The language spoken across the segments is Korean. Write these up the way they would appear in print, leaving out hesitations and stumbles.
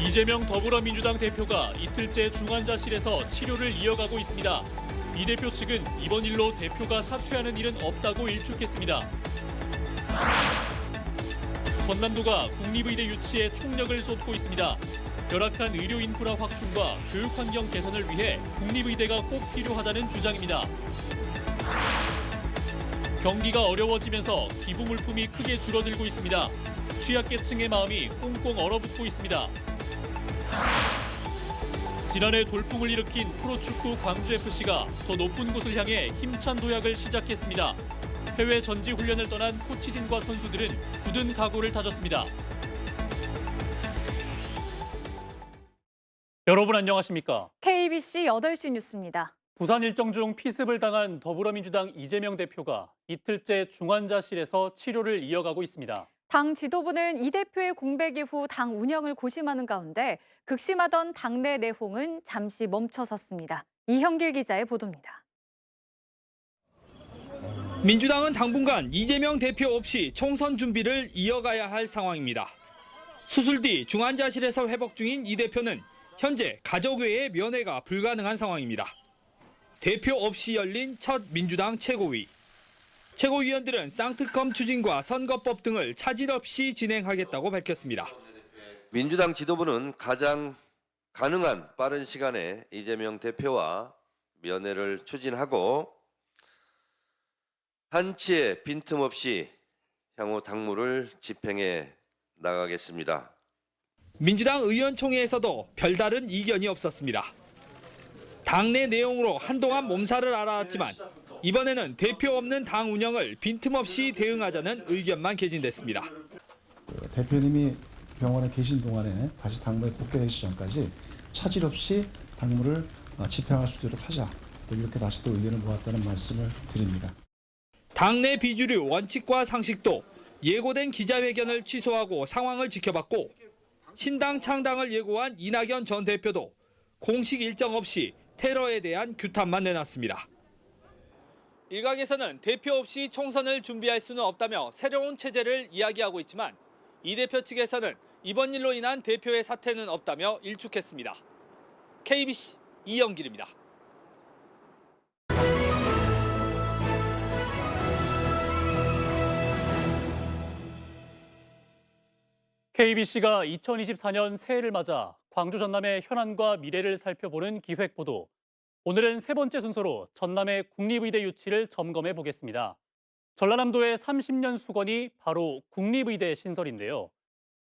이재명 더불어민주당 대표가 이틀째 중환자실에서 치료를 이어가고 있습니다. 이 대표 측은 이번 일로 대표가 사퇴하는 일은 없다고 일축했습니다. 전남도가 국립의대 유치에 총력을 쏟고 있습니다. 열악한 의료 인프라 확충과 교육 환경 개선을 위해 국립의대가 꼭 필요하다는 주장입니다. 경기가 어려워지면서 기부 물품이 크게 줄어들고 있습니다. 취약계층의 마음이 꽁꽁 얼어붙고 있습니다. 지난해 돌풍을 일으킨 프로축구 광주FC가 더 높은 곳을 향해 힘찬 도약을 시작했습니다. 해외 전지 훈련을 떠난 코치진과 선수들은 굳은 각오를 다졌습니다. 여러분 안녕하십니까? KBC 8시 뉴스입니다. 부산 일정 중 피습을 당한 더불어민주당 이재명 대표가 이틀째 중환자실에서 치료를 이어가고 있습니다. 당 지도부는 이 대표의 공백 이후 당 운영을 고심하는 가운데 극심하던 당내 내홍은 잠시 멈춰섰습니다. 이형길 기자의 보도입니다. 민주당은 당분간 이재명 대표 없이 총선 준비를 이어가야 할 상황입니다. 수술 뒤 중환자실에서 회복 중인 이 대표는 현재 가족 외의 면회가 불가능한 상황입니다. 대표 없이 열린 첫 민주당 최고위. 최고위원들은 쌍특검 추진과 선거법 등을 차질 없이 진행하겠다고 밝혔습니다. 민주당 지도부는 가장 가능한 빠른 시간에 이재명 대표와 면회를 추진하고 한치의 빈틈없이 향후 당무를 집행해 나가겠습니다. 민주당 의원총회에서도 별다른 이견이 없었습니다. 당내 내용으로 한동안 몸살을 앓아왔지만 이번에는 대표 없는 당 운영을 빈틈없이 대응하자는 의견만 개진됐습니다. 대표님이 병원에 계신 동안에 다시 당무에 복귀되기 전까지 차질 없이 당무를 집행할 수 있도록 하자. 이렇게 다시 또 의견을 모았다는 말씀을 드립니다. 당내 비주류 원칙과 상식도 예고된 기자회견을 취소하고 상황을 지켜봤고 신당 창당을 예고한 이낙연 전 대표도 공식 일정 없이 테러에 대한 규탄만 내놨습니다. 일각에서는 대표 없이 총선을 준비할 수는 없다며 새로운 체제를 이야기하고 있지만 이 대표 측에서는 이번 일로 인한 대표의 사퇴는 없다며 일축했습니다. KBC 이영길입니다. KBC가 2024년 새해를 맞아 광주 전남의 현안과 미래를 살펴보는 기획보도. 오늘은 세 번째 순서로 전남의 국립의대 유치를 점검해 보겠습니다. 전라남도의 30년 수건이 바로 국립의대 신설인데요.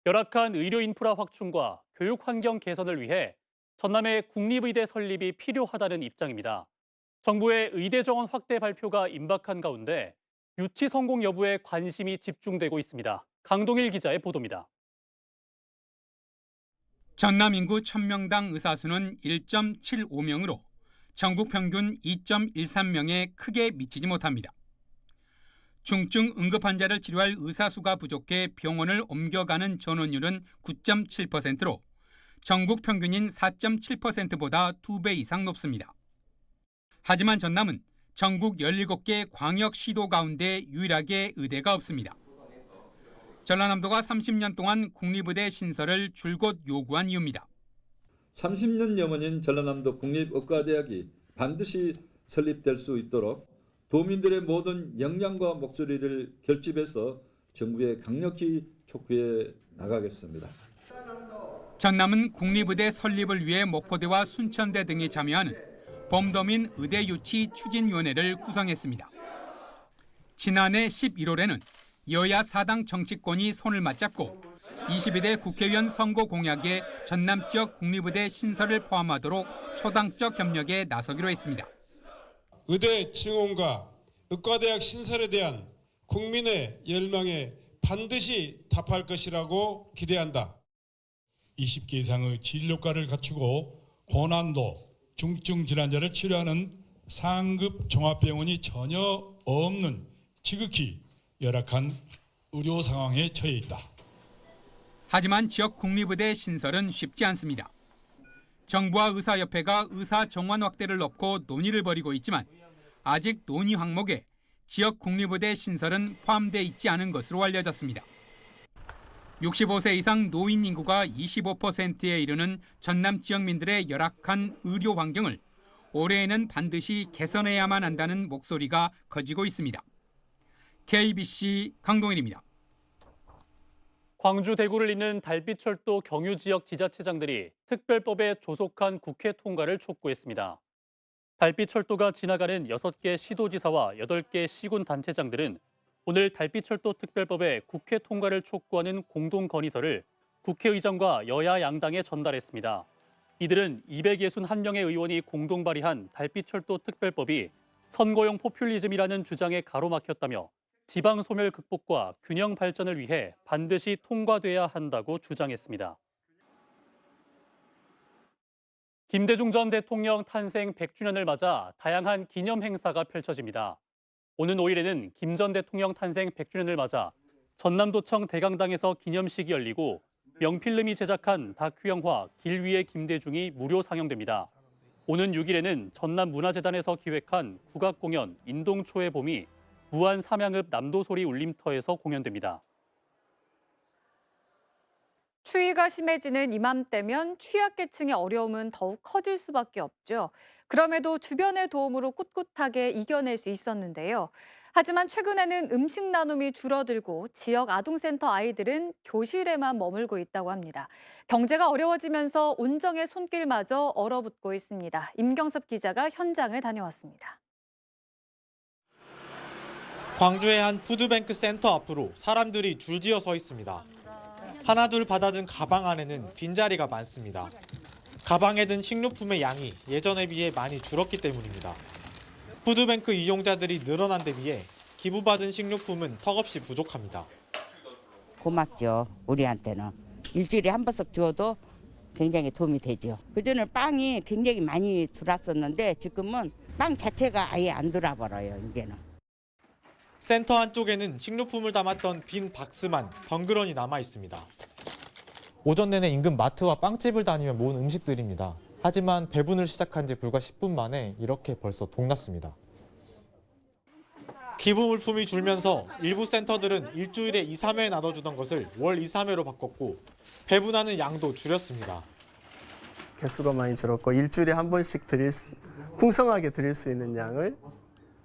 열악한 의료 인프라 확충과 교육 환경 개선을 위해 전남의 국립의대 설립이 필요하다는 입장입니다. 정부의 의대 정원 확대 발표가 임박한 가운데 유치 성공 여부에 관심이 집중되고 있습니다. 강동일 기자의 보도입니다. 전남 인구 1000명당 의사 수는 1.75명으로 전국 평균 2.13명에 크게 미치지 못합니다. 중증 응급 환자를 치료할 의사 수가 부족해 병원을 옮겨가는 전원율은 9.7%로 전국 평균인 4.7%보다 2배 이상 높습니다. 하지만 전남은 전국 17개 광역시도 가운데 유일하게 의대가 없습니다. 전라남도가 30년 동안 국립의대 신설을 줄곧 요구한 이유입니다. 30년 여만인 전라남도 국립의과대학이 반드시 설립될 수 있도록 도민들의 모든 역량과 목소리를 결집해서 정부에 강력히 촉구해 나가겠습니다. 전남은 국립의대 설립을 위해 목포대와 순천대 등이 참여하는 범도민 의대 유치 추진위원회를 구성했습니다. 지난해 11월에는 여야 4당 정치권이 손을 맞잡고 22대 국회의원 선거 공약에 전남 지역 국립의대 신설을 포함하도록 초당적 협력에 나서기로 했습니다. 의대 증원과 의과대학 신설에 대한 국민의 열망에 반드시 답할 것이라고 기대한다. 20개 이상의 진료과를 갖추고 고난도 중증 질환자를 치료하는 상급 종합병원이 전혀 없는 지극히 열악한 의료 상황에 처해 있다. 하지만 지역 국립의대 신설은 쉽지 않습니다. 정부와 의사협회가 의사 정원 확대를 놓고 논의를 벌이고 있지만 아직 논의 항목에 지역 국립의대 신설은 포함돼 있지 않은 것으로 알려졌습니다. 65세 이상 노인 인구가 25%에 이르는 전남 지역민들의 열악한 의료 환경을 올해에는 반드시 개선해야만 한다는 목소리가 커지고 있습니다. KBC 강동일입니다. 광주 대구를 잇는 달빛철도 경유 지역 지자체장들이 특별법에 조속한 국회 통과를 촉구했습니다. 달빛철도가 지나가는 6개 시도지사와 8개 시군단체장들은 오늘 달빛철도 특별법의 국회 통과를 촉구하는 공동 건의서를 국회의장과 여야 양당에 전달했습니다. 이들은 261명의 의원이 공동 발의한 달빛철도 특별법이 선거용 포퓰리즘이라는 주장에 가로막혔다며 지방 소멸 극복과 균형 발전을 위해 반드시 통과돼야 한다고 주장했습니다. 김대중 전 대통령 탄생 100주년을 맞아 다양한 기념 행사가 펼쳐집니다. 오는 5일에는 김 전 대통령 탄생 100주년을 맞아 전남도청 대강당에서 기념식이 열리고 명필름이 제작한 다큐 영화 길 위의 김대중이 무료 상영됩니다. 오는 6일에는 전남문화재단에서 기획한 국악공연 인동초의 봄이 무안 삼양읍 남도소리 울림터에서 공연됩니다. 추위가 심해지는 이맘때면 취약계층의 어려움은 더욱 커질 수밖에 없죠. 그럼에도 주변의 도움으로 꿋꿋하게 이겨낼 수 있었는데요. 하지만 최근에는 음식 나눔이 줄어들고 지역 아동센터 아이들은 교실에만 머물고 있다고 합니다. 경제가 어려워지면서 온정의 손길마저 얼어붙고 있습니다. 임경섭 기자가 현장을 다녀왔습니다. 광주의 한 푸드뱅크 센터 앞으로 사람들이 줄지어 서 있습니다. 하나둘 받아든 가방 안에는 빈자리가 많습니다. 가방에 든 식료품의 양이 예전에 비해 많이 줄었기 때문입니다. 푸드뱅크 이용자들이 늘어난 데 비해 기부받은 식료품은 턱없이 부족합니다. 고맙죠. 우리한테는. 일주일에 한 번씩 주어도 굉장히 도움이 되죠. 그전에는 빵이 굉장히 많이 들어왔었는데 지금은 빵 자체가 아예 안 들어와버려요. 이제는. 센터 한쪽에는 식료품을 담았던 빈 박스만 덩그러니 남아 있습니다. 오전 내내 인근 마트와 빵집을 다니며 모은 음식들입니다. 하지만 배분을 시작한 지 불과 10분 만에 이렇게 벌써 동났습니다. 기부 물품이 줄면서 일부 센터들은 일주일에 2, 3회 나눠주던 것을 월 2, 3회로 바꿨고 배분하는 양도 줄였습니다. 개수가 많이 줄었고 일주일에 한 번씩 풍성하게 드릴 수 있는 양을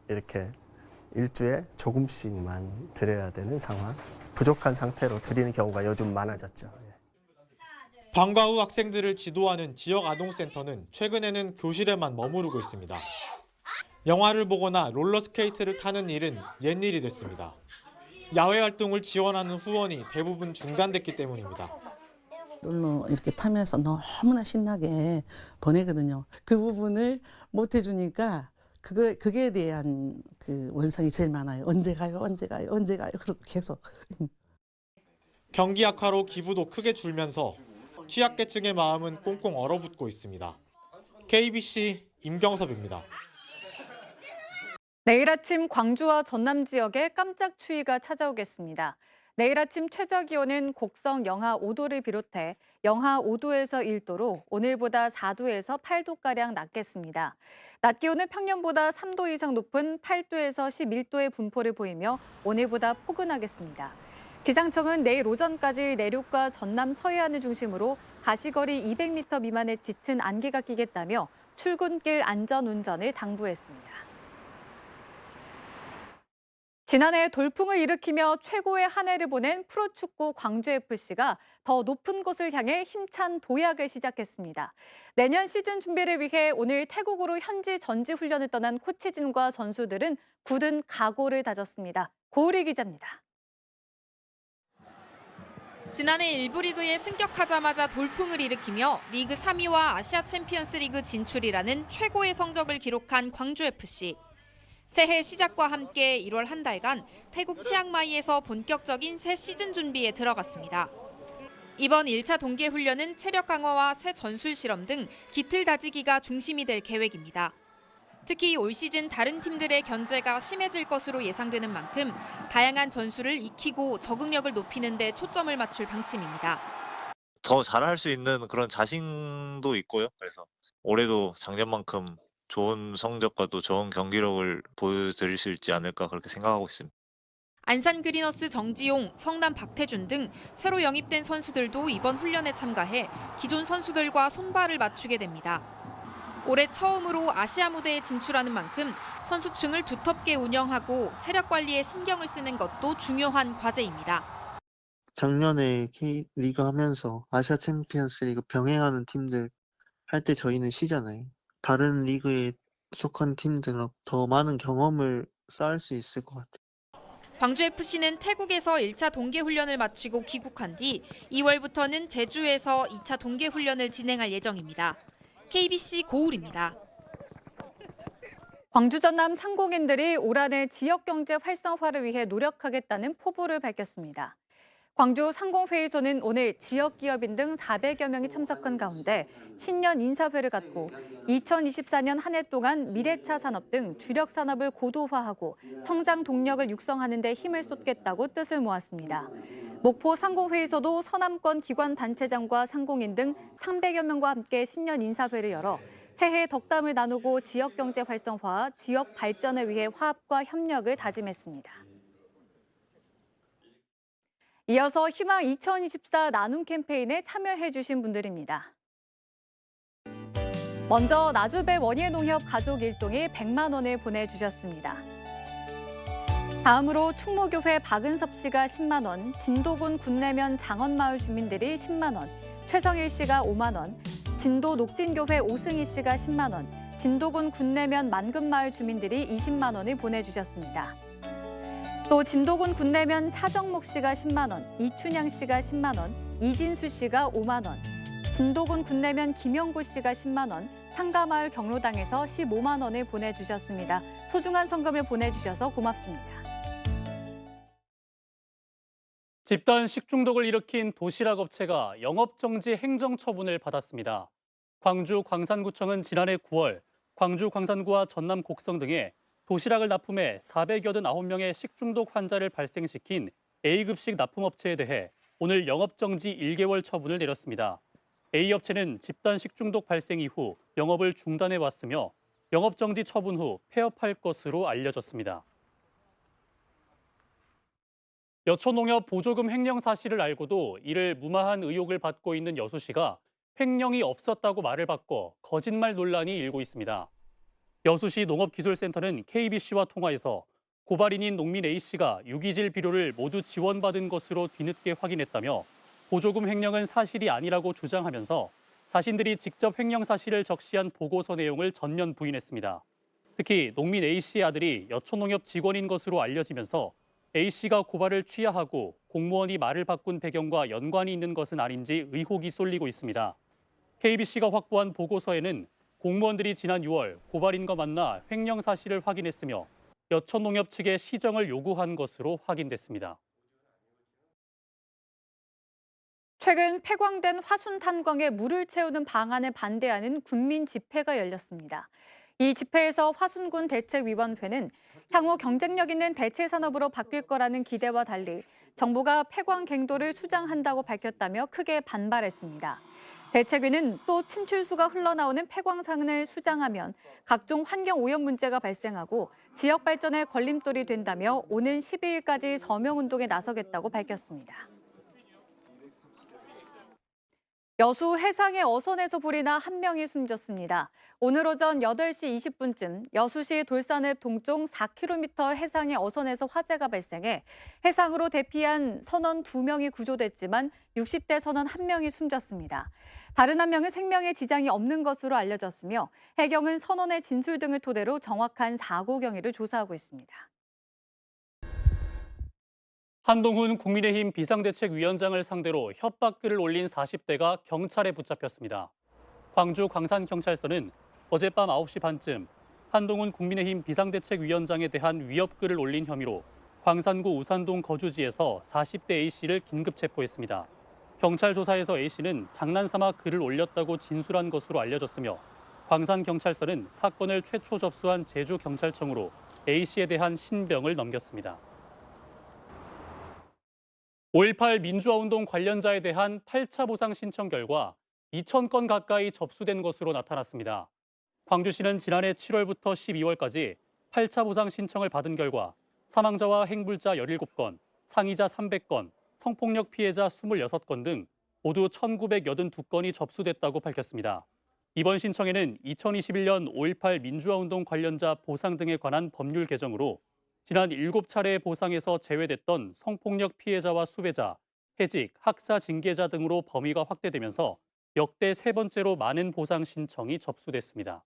이렇게 일주에 조금씩만 드려야 되는 상황, 부족한 상태로 드리는 경우가 요즘 많아졌죠. 방과 후 학생들을 지도하는 지역 아동센터는 최근에는 교실에만 머무르고 있습니다. 영화를 보거나 롤러스케이트를 타는 일은 옛일이 됐습니다. 야외 활동을 지원하는 후원이 대부분 중단됐기 때문입니다. 롤러 이렇게 타면서 너무나 신나게 보내거든요. 그 부분을 못 해주니까 그게 대한 그 원성이 제일 많아요. 언제 가요? 언제 가요? 언제 가요? 그렇게 계속. 경기 악화로 기부도 크게 줄면서 취약계층의 마음은 꽁꽁 얼어붙고 있습니다. KBC 임경섭입니다. 내일 아침 광주와 전남 지역에 깜짝 추위가 찾아오겠습니다. 내일 아침 최저 기온은 곡성 영하 5도를 비롯해 영하 5도에서 1도로 오늘보다 4도에서 8도가량 낮겠습니다. 낮 기온은 평년보다 3도 이상 높은 8도에서 11도의 분포를 보이며 오늘보다 포근하겠습니다. 기상청은 내일 오전까지 내륙과 전남 서해안을 중심으로 가시거리 200m 미만의 짙은 안개가 끼겠다며 출근길 안전운전을 당부했습니다. 지난해 돌풍을 일으키며 최고의 한 해를 보낸 프로축구 광주FC가 더 높은 곳을 향해 힘찬 도약을 시작했습니다. 내년 시즌 준비를 위해 오늘 태국으로 현지 전지 훈련을 떠난 코치진과 선수들은 굳은 각오를 다졌습니다. 고우리 기자입니다. 지난해 1부 리그에 승격하자마자 돌풍을 일으키며 리그 3위와 아시아 챔피언스 리그 진출이라는 최고의 성적을 기록한 광주FC. 새해 시작과 함께 1월 한 달간 태국 치앙마이에서 본격적인 새 시즌 준비에 들어갔습니다. 이번 1차 동계 훈련은 체력 강화와 새 전술 실험 등 기틀 다지기가 중심이 될 계획입니다. 특히 올 시즌 다른 팀들의 견제가 심해질 것으로 예상되는 만큼 다양한 전술을 익히고 적응력을 높이는 데 초점을 맞출 방침입니다. 더 잘할 수 있는 그런 자신도 있고요. 그래서 올해도 작년만큼 좋은 성적과 또 좋은 경기력을 보여드릴 수 있지 않을까 그렇게 생각하고 있습니다. 안산 그리너스 정지용, 성남 박태준 등 새로 영입된 선수들도 이번 훈련에 참가해 기존 선수들과 손발을 맞추게 됩니다. 올해 처음으로 아시아 무대에 진출하는 만큼 선수층을 두텁게 운영하고 체력 관리에 신경을 쓰는 것도 중요한 과제입니다. 작년에 K리그 하면서 아시아 챔피언스 리그 병행하는 팀들 할 때 저희는 쉬잖아요. 다른 리그에 속한 팀들은 더 많은 경험을 쌓을 수 있을 것 같아요. 광주FC는 태국에서 1차 동계훈련을 마치고 귀국한 뒤 2월부터는 제주에서 2차 동계훈련을 진행할 예정입니다. KBC 고울입니다. 광주 전남 상공인들이 올 한해 지역경제 활성화를 위해 노력하겠다는 포부를 밝혔습니다. 광주 상공회의소는 오늘 지역기업인 등 400여 명이 참석한 가운데 신년 인사회를 갖고 2024년 한 해 동안 미래차 산업 등 주력 산업을 고도화하고 성장 동력을 육성하는 데 힘을 쏟겠다고 뜻을 모았습니다. 목포 상공회의소도 서남권 기관단체장과 상공인 등 300여 명과 함께 신년 인사회를 열어 새해 덕담을 나누고 지역경제 활성화, 지역 발전을 위해 화합과 협력을 다짐했습니다. 이어서 희망 2024 나눔 캠페인에 참여해 주신 분들입니다. 먼저 나주배 원예농협 가족 일동이 100만 원을 보내주셨습니다. 다음으로 충무교회 박은섭 씨가 10만 원, 진도군 군내면 장원마을 주민들이 10만 원, 최성일 씨가 5만 원, 진도 녹진교회 오승희 씨가 10만 원, 진도군 군내면 만금마을 주민들이 20만 원을 보내주셨습니다. 또 진도군 군내면 차정목 씨가 10만 원, 이춘향 씨가 10만 원, 이진수 씨가 5만 원, 진도군 군내면 김영구 씨가 10만 원, 상가마을 경로당에서 15만 원을 보내주셨습니다. 소중한 성금을 보내주셔서 고맙습니다. 집단 식중독을 일으킨 도시락 업체가 영업정지 행정처분을 받았습니다. 광주 광산구청은 지난해 9월 광주 광산구와 전남 곡성 등에 도시락을 납품해 489명의 식중독 환자를 발생시킨 A급식 납품업체에 대해 오늘 영업정지 1개월 처분을 내렸습니다. A업체는 집단 식중독 발생 이후 영업을 중단해 왔으며 영업정지 처분 후 폐업할 것으로 알려졌습니다. 여초농협 보조금 횡령 사실을 알고도 이를 무마한 의혹을 받고 있는 여수 씨가 횡령이 없었다고 말을 바꿔 거짓말 논란이 일고 있습니다. 여수시 농업기술센터는 KBC와 통화에서 고발인인 농민 A씨가 유기질 비료를 모두 지원받은 것으로 뒤늦게 확인했다며 보조금 횡령은 사실이 아니라고 주장하면서 자신들이 직접 횡령 사실을 적시한 보고서 내용을 전면 부인했습니다. 특히 농민 A씨의 아들이 여초농협 직원인 것으로 알려지면서 A씨가 고발을 취하하고 공무원이 말을 바꾼 배경과 연관이 있는 것은 아닌지 의혹이 쏠리고 있습니다. KBC가 확보한 보고서에는 공무원들이 지난 6월 고발인과 만나 횡령 사실을 확인했으며 여초농협 측에 시정을 요구한 것으로 확인됐습니다. 최근 폐광된 화순 탄광에 물을 채우는 방안에 반대하는 군민 집회가 열렸습니다. 이 집회에서 화순군 대책위원회는 향후 경쟁력 있는 대체 산업으로 바뀔 거라는 기대와 달리 정부가 폐광 갱도를 수장한다고 밝혔다며 크게 반발했습니다. 대책위는 또 침출수가 흘러나오는 폐광산을 수장하면 각종 환경 오염 문제가 발생하고 지역 발전에 걸림돌이 된다며 오는 12일까지 서명운동에 나서겠다고 밝혔습니다. 여수 해상의 어선에서 불이 나 한 명이 숨졌습니다. 오늘 오전 8시 20분쯤 여수시 돌산읍 동쪽 4km 해상의 어선에서 화재가 발생해 해상으로 대피한 선원 2명이 구조됐지만 60대 선원 1명이 숨졌습니다. 다른 1명은 생명에 지장이 없는 것으로 알려졌으며 해경은 선원의 진술 등을 토대로 정확한 사고 경위를 조사하고 있습니다. 한동훈 국민의힘 비상대책위원장을 상대로 협박글을 올린 40대가 경찰에 붙잡혔습니다. 광주 광산경찰서는 어젯밤 9시 반쯤 한동훈 국민의힘 비상대책위원장에 대한 위협글을 올린 혐의로 광산구 우산동 거주지에서 40대 A씨를 긴급 체포했습니다. 경찰 조사에서 A씨는 장난삼아 글을 올렸다고 진술한 것으로 알려졌으며 광산경찰서는 사건을 최초 접수한 제주경찰청으로 A씨에 대한 신병을 넘겼습니다. 5.18 민주화운동 관련자에 대한 8차 보상 신청 결과 2,000건 가까이 접수된 것으로 나타났습니다. 광주시는 지난해 7월부터 12월까지 8차 보상 신청을 받은 결과 사망자와 행불자 17건, 상이자 300건, 성폭력 피해자 26건 등 모두 1,982건이 접수됐다고 밝혔습니다. 이번 신청에는 2021년 5.18 민주화운동 관련자 보상 등에 관한 법률 개정으로 지난 7차례의 보상에서 제외됐던 성폭력 피해자와 수배자, 해직, 학사 징계자 등으로 범위가 확대되면서 역대 세 번째로 많은 보상 신청이 접수됐습니다.